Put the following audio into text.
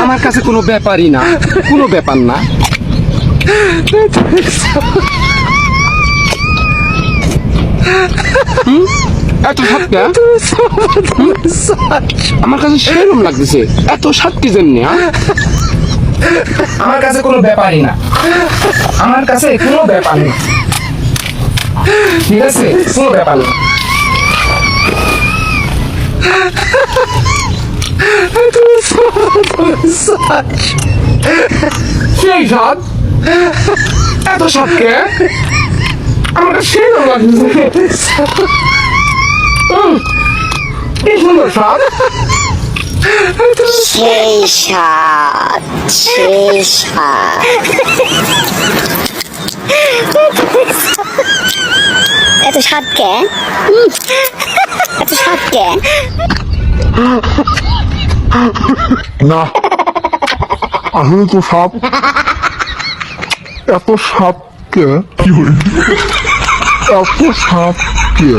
আমার কাছে কোনো ব্যাপারই না, কোনো ব্যাপার না। এত স্বাদ কে? আমার কাছে সেরকম লাগতেছে, এত স্বাদ কি জন্য? আমার কাছে কোনো ব্যাপারই না, আমার কাছে কোনো ব্যাপার না, ঠিক আছে, কোনো ব্যাপার না। সেই স্বাদ, এত স্বাদ কে? আমার কাছে সেরকম লাগতেছে, কি সুন্দর স্বাদ। সেই স্বাদ, সেই স্বাদ। এত স্বাদ কে? এত স্বাদ কে? না, আসলে তো সাপ, এত সাপ কে? এত সাপ কে?